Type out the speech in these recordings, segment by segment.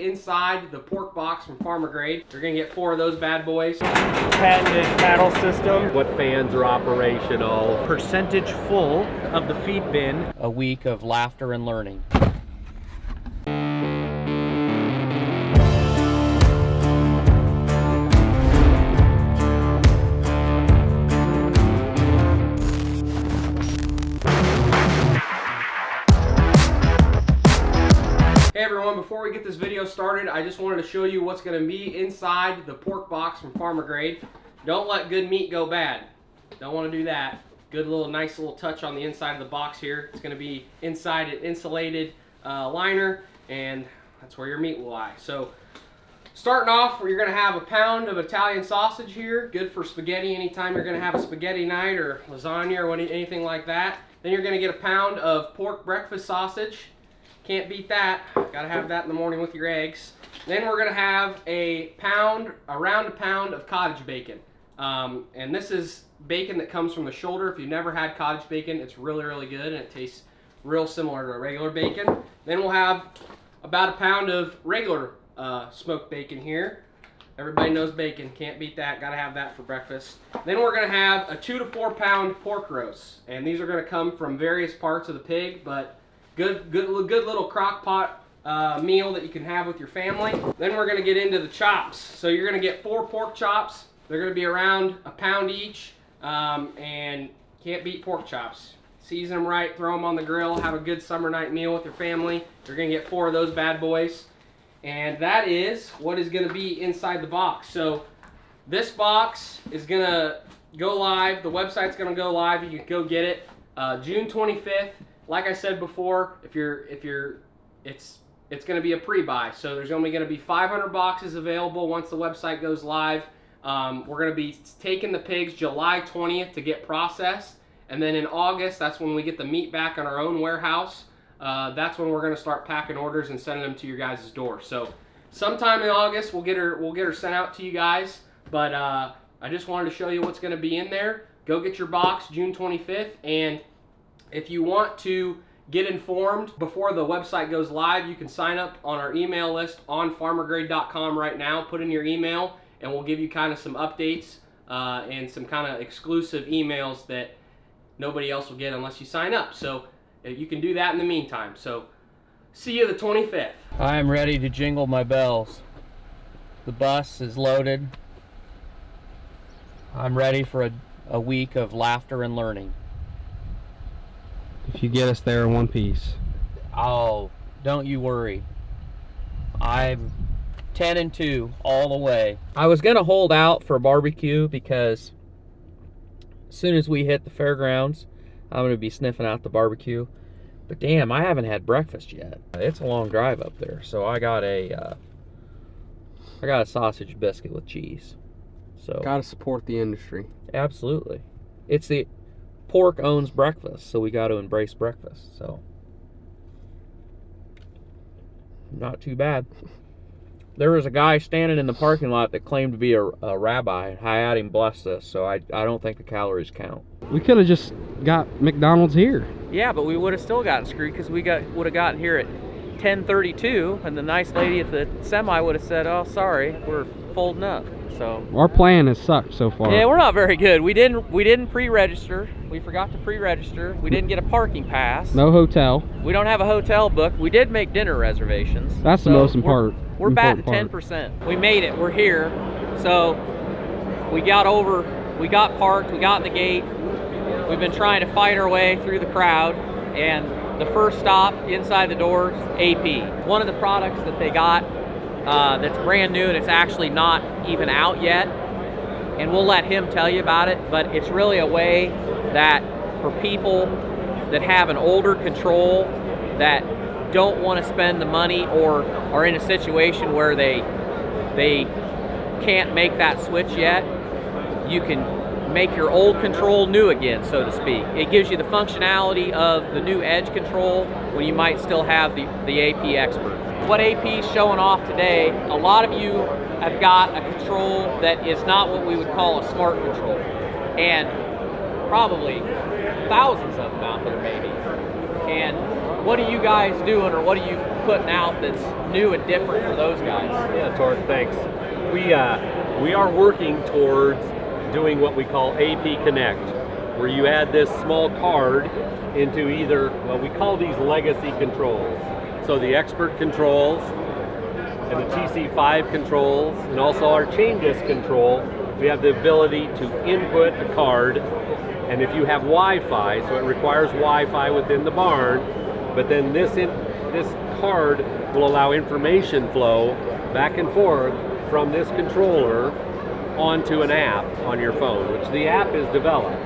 inside the pork box from Farmer Grade. You're gonna get 4 of those bad boys. Patented cattle system. What fans are operational. Percentage full of the feed bin. A week of laughter and learning. Hey everyone, before we get this video started, I just wanted to show you what's going to be inside the pork box from Farmer Grade. Don't let good meat go bad. Don't want to do that. Good little, nice little touch on the inside of the box here. It's going to be inside an insulated liner, and that's where your meat will lie. So, starting off, you're going to have a pound of Italian sausage here. Good for spaghetti anytime you're going to have a spaghetti night or lasagna or anything like that. Then you're going to get a pound of pork breakfast sausage. Can't beat that. Gotta have that in the morning with your eggs. Then we're gonna have around a pound of cottage bacon. And this is bacon that comes from the shoulder. If you've never had cottage bacon, it's really, really good and it tastes real similar to regular bacon. Then we'll have about a pound of regular smoked bacon here. Everybody knows bacon, can't beat that, gotta have that for breakfast. Then we're gonna have a 2 to 4 pound pork roast. And these are gonna come from various parts of the pig, but good little crock pot meal that you can have with your family. Then we're gonna get into the chops. So you're gonna get 4 pork chops. They're gonna be around a pound each, and can't beat pork chops. Season them right, throw them on the grill, have a good summer night meal with your family. You're gonna get 4 of those bad boys. And that is what is gonna be inside the box. So this box is gonna go live. The website's gonna go live. You can go get it June 25th. Like I said before, it's going to be a pre-buy. So there's only going to be 500 boxes available once the website goes live. We're going to be taking the pigs July 20th to get processed. And then in August, that's when we get the meat back in our own warehouse. That's when we're going to start packing orders and sending them to your guys' door. So sometime in August, we'll get her sent out to you guys. But I just wanted to show you what's going to be in there. Go get your box June 25th. And if you want to get informed before the website goes live, you can sign up on our email list on farmergrade.com right now. Put in your email and we'll give you kind of some updates and some kind of exclusive emails that nobody else will get unless you sign up. So you can do that in the meantime. So see you the 25th. I am ready to jingle my bells. The bus is loaded. I'm ready for a week of laughter and learning. If you get us there in one piece. Oh, don't you worry. I'm 10 and 2 all the way. I was gonna hold out for a barbecue because as soon as we hit the fairgrounds, I'm gonna be sniffing out the barbecue. But damn, I haven't had breakfast yet. It's a long drive up there, so I got a sausage biscuit with cheese. So Gotta support the industry. absolutely, it's the pork owns breakfast, so we got to embrace breakfast. So not too bad. There was a guy standing in the parking lot that claimed to be a rabbi. I had him bless this, so I don't think the calories count. We could have just got McDonald's here. Yeah, but we would have still gotten screwed because we would have gotten here at 10:32, and the nice lady at the semi would have said, "Oh, sorry, we're folding up." So Our plan has sucked so far. yeah, we're not very good. We didn't pre-register. We forgot to pre-register. We didn't get a parking pass. No hotel. We don't have a hotel booked. We did make dinner reservations. That's the most important. We're batting 10%. We made it. We're here. So we got parked. We got in the gate. We've been trying to fight our way through the crowd, and the first stop inside the door is AP. One of the products that they got that's brand new, and it's actually not even out yet, and we'll let him tell you about it, but it's really a way that for people that have an older control that don't want to spend the money or are in a situation where they can't make that switch yet, you can make your old control new again, so to speak. It gives you the functionality of the new edge control when you might still have the AP Expert. What AP is showing off today, a lot of you have got a control that is not what we would call a smart control, and probably thousands of them out there maybe. And what are you guys doing, or what are you putting out that's new and different for those guys? Yeah, Torque, thanks. We are working towards doing what we call AP Connect, where you add this small card into either, well, we call these legacy controls. So the expert controls and the TC5 controls, and also our chain disc control, we have the ability to input a card, and if you have Wi-Fi, so it requires Wi-Fi within the barn, but then this card will allow information flow back and forth from this controller onto an app on your phone, which the app is developed,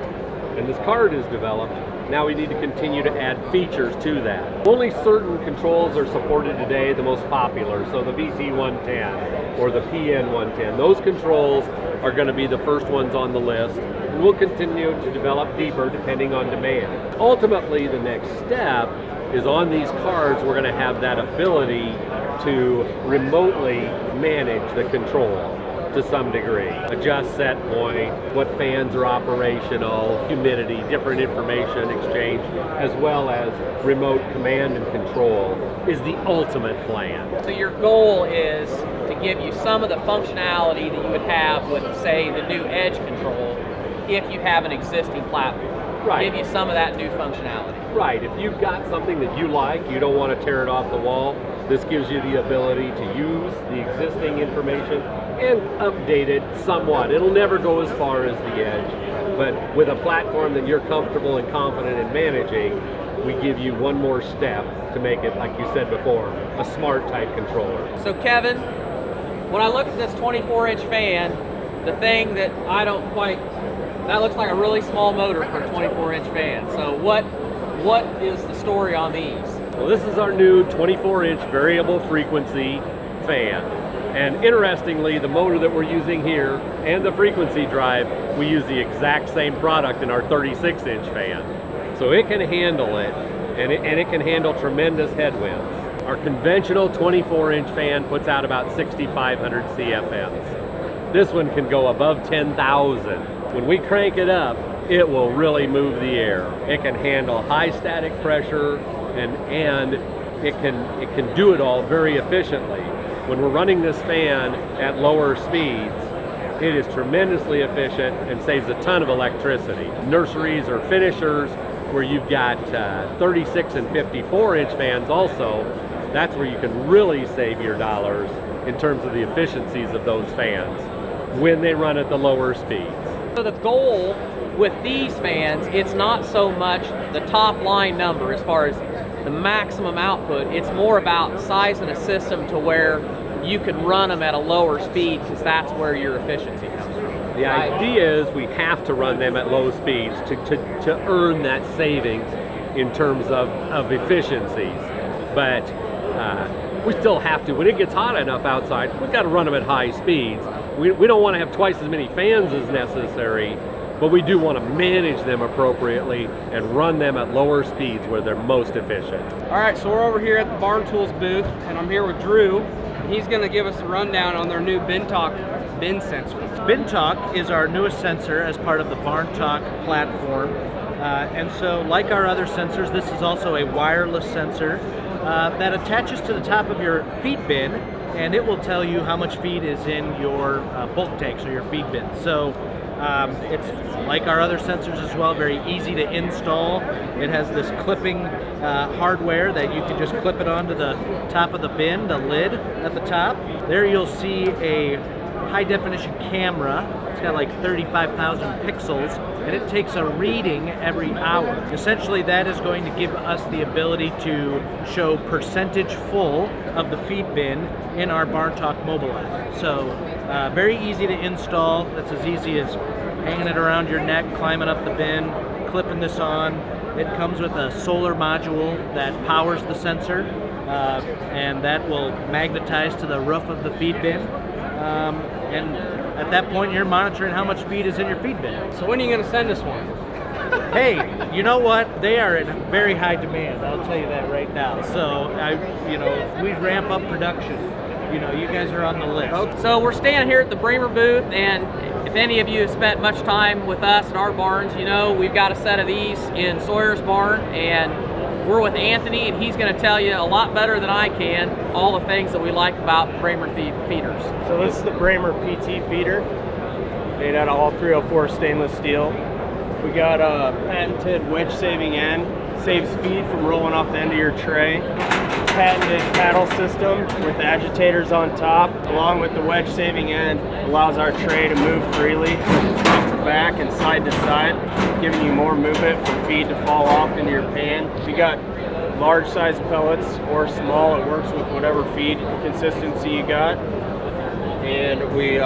and this card is developed. Now we need to continue to add features to that. Only certain controls are supported today, the most popular, so the VT110 or the PN110. Those controls are going to be the first ones on the list, and we'll continue to develop deeper depending on demand. Ultimately, the next step is on these cards, we're going to have that ability to remotely manage the control to some degree. Adjust set point, what fans are operational, humidity, different information exchange, as well as remote command and control is the ultimate plan. So your goal is to give you some of the functionality that you would have with, say, the new Edge control if you have an existing platform. Right. Give you some of that new functionality. Right, if you've got something that you like, you don't want to tear it off the wall, this gives you the ability to use the existing information and update it somewhat. It'll never go as far as the Edge, but with a platform that you're comfortable and confident in managing, we give you one more step to make it, like you said before, a smart type controller. So Kevin, when I look at this 24-inch fan, the thing that I don't quite, that looks like a really small motor for a 24-inch fan. So what is the story on these? Well, this is our new 24-inch variable frequency fan. And interestingly, the motor that we're using here and the frequency drive, we use the exact same product in our 36-inch fan. So it can handle it, and it can handle tremendous headwinds. Our conventional 24-inch fan puts out about 6,500 CFMs. This one can go above 10,000. When we crank it up, it will really move the air. It can handle high static pressure, and it can do it all very efficiently. When we're running this fan at lower speeds, it is tremendously efficient and saves a ton of electricity. Nurseries or finishers where you've got 36 and 54-inch fans also, that's where you can really save your dollars in terms of the efficiencies of those fans when they run at the lower speeds. So the goal with these fans, it's not so much the top line number as far as the maximum output, it's more about sizing a system to where you can run them at a lower speed, because that's where your efficiency comes from. The idea is we have to run them at low speeds to earn that savings in terms of efficiencies. But we still have to, when it gets hot enough outside, we've got to run them at high speeds. We don't want to have twice as many fans as necessary, but we do want to manage them appropriately and run them at lower speeds where they're most efficient. All right, so we're over here at the Barn Tools booth, and I'm here with Drew. He's going to give us a rundown on their new BinTalk bin sensor. BinTalk is our newest sensor as part of the BarnTalk platform. And so, like our other sensors, this is also a wireless sensor that attaches to the top of your feed bin, and it will tell you how much feed is in your bulk tanks or your feed bin. So it's like our other sensors as well, very easy to install. It has this clipping hardware that you can just clip it onto the top of the bin, the lid at the top. There you'll see a high definition camera. It's got like 35,000 pixels, and it takes a reading every hour. Essentially, that is going to give us the ability to show percentage full of the feed bin in our BarnTalk mobile app. So very easy to install. It's as easy as hanging it around your neck, climbing up the bin, clipping this on. It comes with a solar module that powers the sensor, and that will magnetize to the roof of the feed bin. And at that point, you're monitoring how much feed is in your feed bin. So when are you going to send us one? Hey, you know what? They are in very high demand. I'll tell you that right now. So, we ramp up production. You guys are on the list. So we're standing here at the Brehmer booth, and if any of you have spent much time with us at our barns, we've got a set of these in Sawyer's barn, and we're with Anthony, and he's going to tell you a lot better than I can all the things that we like about Brehmer feeders. So this is the Brehmer PT feeder, made out of all 304 stainless steel. We got a patented wedge saving end, saves feed from rolling off the end of your tray. Patented paddle system with agitators on top, along with the wedge saving end, allows our tray to move freely front to back and side to side, giving you more movement for feed to fall off into your pan. You got large size pellets or small, it works with whatever feed consistency you got. And we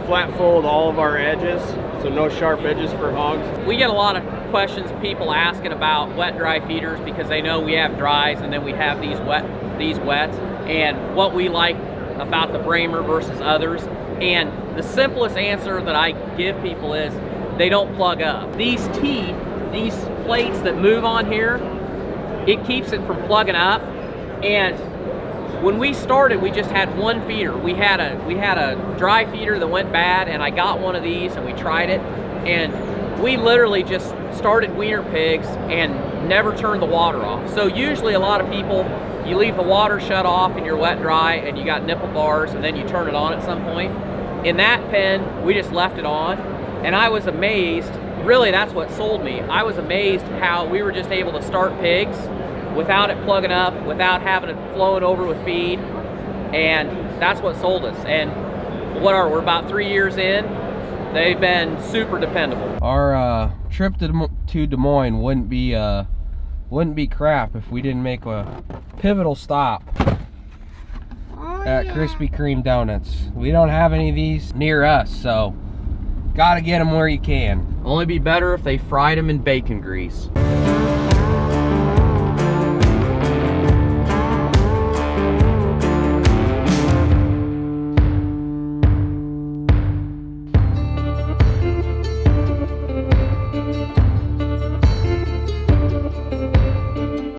flat fold all of our edges, so no sharp edges for hogs. We get a lot of questions, people asking about wet-dry feeders because they know we have dries and then we have these wets, and what we like about the Brehmer versus others. And the simplest answer that I give people is they don't plug up. These teeth, these plates that move on here, it keeps it from plugging up. And when we started, we just had one feeder. We had a dry feeder that went bad, and I got one of these and we tried it, and we literally just started wiener pigs and never turned the water off. So usually a lot of people, you leave the water shut off in your wet dry and you got nipple bars and then you turn it on at some point. In that pen, we just left it on, and I was amazed, really that's what sold me. I was amazed how we were just able to start pigs without it plugging up, without having it flowing over with feed, and that's what sold us. And we're about 3 years in, they've been super dependable. Our trip to Des Moines wouldn't be crap if we didn't make a pivotal stop at Krispy Kreme donuts. We don't have any of these near us, so gotta get them where you can. Only be better if they fried them in bacon grease.